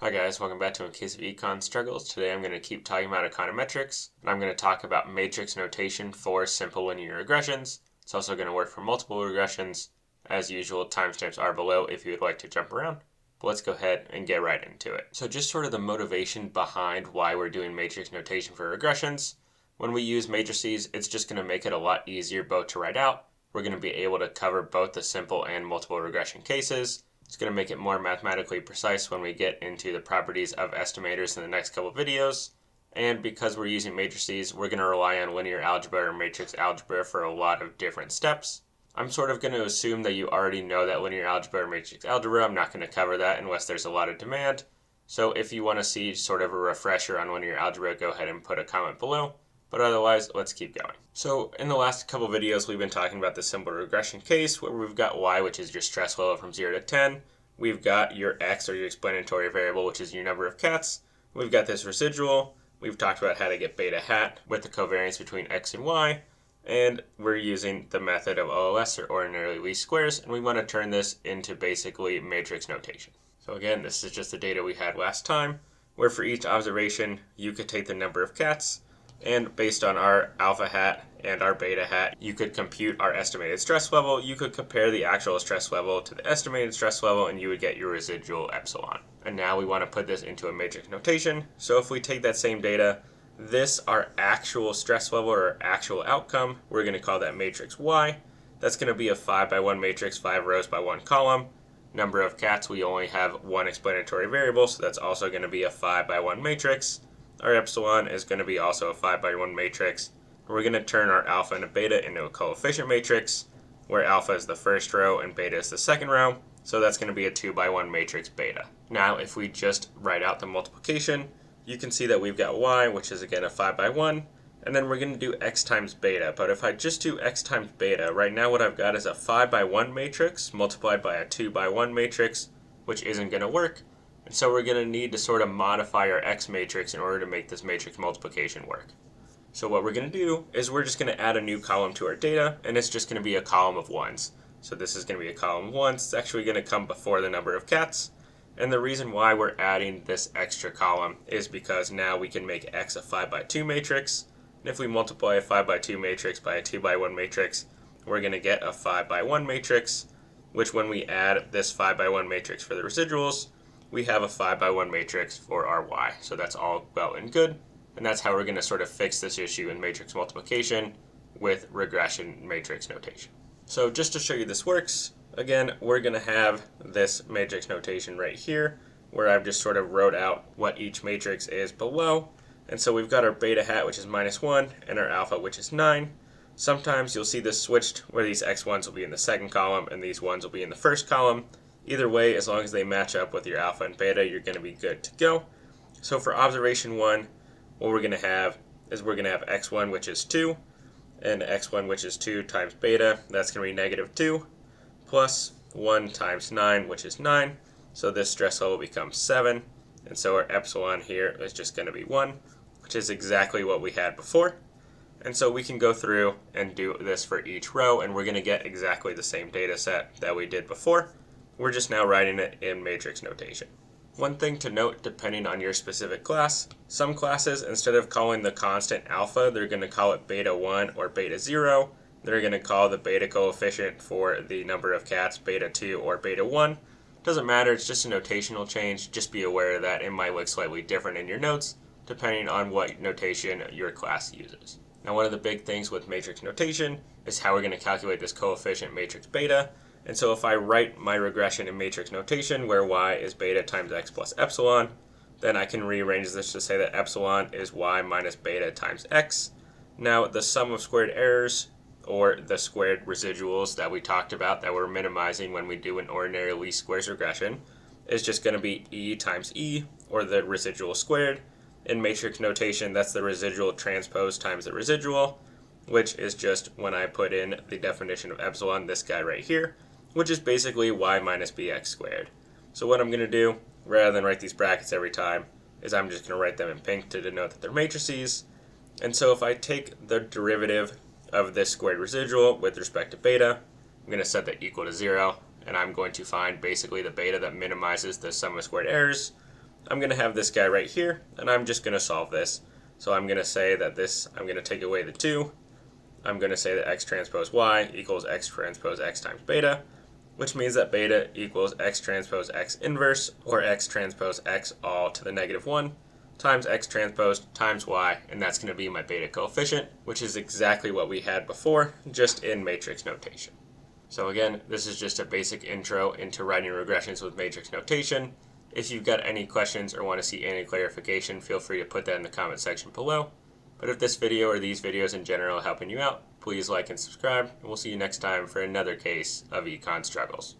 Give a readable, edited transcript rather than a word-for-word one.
Hi guys, welcome back to In Case of Econ Struggles. Today I'm going to keep talking about econometrics, and I'm going to talk about matrix notation for simple linear regressions. It's also going to work for multiple regressions. As usual, timestamps are below if you would like to jump around. But let's go ahead and get right into it. So just sort of the motivation behind why we're doing matrix notation for regressions. When we use matrices, it's just going to make it a lot easier both to write out. We're going to be able to cover both the simple and multiple regression cases. It's going to make it more mathematically precise when we get into the properties of estimators in the next couple videos. And because we're using matrices, we're going to rely on linear algebra or matrix algebra for a lot of different steps. I'm sort of going to assume that you already know that linear algebra or matrix algebra. I'm not going to cover that unless there's a lot of demand. So if you want to see sort of a refresher on linear algebra, go ahead and put a comment below. But otherwise, let's keep going. So in the last couple videos, we've been talking about the simple regression case where we've got y, which is your stress level from 0 to 10. We've got your x, or your explanatory variable, which is your number of cats. We've got this residual. We've talked about how to get beta hat with the covariance between x and y. And we're using the method of OLS, or ordinary least squares, and we want to turn this into basically matrix notation. So again, this is just the data we had last time, where for each observation, you could take the number of cats, and based on our alpha hat and our beta hat, you could compute our estimated stress level. You could compare the actual stress level to the estimated stress level, and you would get your residual epsilon. And now we want to put this into a matrix notation. So if we take that same data, this our actual stress level or actual outcome, we're going to call that matrix Y. That's going to be a 5 by 1 matrix, 5 rows by 1 column. Number of cats, we only have one explanatory variable, so that's also going to be a 5 by 1 matrix. Our epsilon is going to be also a 5 by 1 matrix. We're going to turn our alpha and beta into a coefficient matrix, where alpha is the first row and beta is the second row. So that's going to be a 2 by 1 matrix beta. Now, if we just write out the multiplication, you can see that we've got y, which is again a 5 by 1, and then we're going to do x times beta. But if I just do x times beta, right now what I've got is a 5 by 1 matrix multiplied by a 2 by 1 matrix, which isn't going to work. And so we're going to need to sort of modify our x matrix in order to make this matrix multiplication work. So what we're going to do is we're just going to add a new column to our data, and it's just going to be a column of ones. So this is going to be a column of ones. It's actually going to come before the number of cats. And the reason why we're adding this extra column is because now we can make x a 5 by 2 matrix. And if we multiply a 5 by 2 matrix by a 2 by 1 matrix, we're going to get a 5 by 1 matrix, which when we add this 5 by 1 matrix for the residuals, we have a 5 by 1 matrix for our y. So that's all well and good. And that's how we're going to sort of fix this issue in matrix multiplication with regression matrix notation. So just to show you this works, again, we're going to have this matrix notation right here, where I've just sort of wrote out what each matrix is below. And so we've got our beta hat, which is -1, and our alpha, which is 9. Sometimes you'll see this switched, where these x1s will be in the second column, and these 1s will be in the first column. Either way, as long as they match up with your alpha and beta, you're going to be good to go. So for observation 1, what we're going to have is we're going to have x1, which is 2, and x1, which is 2 times beta, that's going to be -2, plus 1 times 9, which is 9. So this stress level becomes 7, and so our epsilon here is just going to be 1, which is exactly what we had before. And so we can go through and do this for each row, and we're going to get exactly the same data set that we did before. We're just now writing it in matrix notation. One thing to note, depending on your specific class, some classes, instead of calling the constant alpha, they're going to call it beta 1 or beta 0. They're going to call the beta coefficient for the number of cats beta 2 or beta 1. Doesn't matter, it's just a notational change. Just be aware that it might look slightly different in your notes, depending on what notation your class uses. Now, one of the big things with matrix notation is how we're going to calculate this coefficient matrix beta. And so if I write my regression in matrix notation, where y is beta times x plus epsilon, then I can rearrange this to say that epsilon is y minus beta times x. Now, the sum of squared errors, or the squared residuals that we talked about that we're minimizing when we do an ordinary least squares regression, is just going to be e times e, or the residual squared. In matrix notation, that's the residual transpose times the residual, which is just when I put in the definition of epsilon, this guy right here, which is basically y minus bx squared. So what I'm going to do, rather than write these brackets every time, is I'm just going to write them in pink to denote that they're matrices. And so if I take the derivative of this squared residual with respect to beta, I'm going to set that equal to 0, and I'm going to find basically the beta that minimizes the sum of squared errors. I'm going to have this guy right here, and I'm just going to solve this. So I'm going to say that I'm going to take away the 2. I'm going to say that x transpose y equals x transpose x times beta, which means that beta equals x transpose x inverse, or x transpose x all to the -1, times x transpose times y, and that's going to be my beta coefficient, which is exactly what we had before, just in matrix notation. So again, this is just a basic intro into writing regressions with matrix notation. If you've got any questions or want to see any clarification, feel free to put that in the comment section below. But if this video or these videos in general are helping you out, please like and subscribe, and we'll see you next time for another case of econ struggles.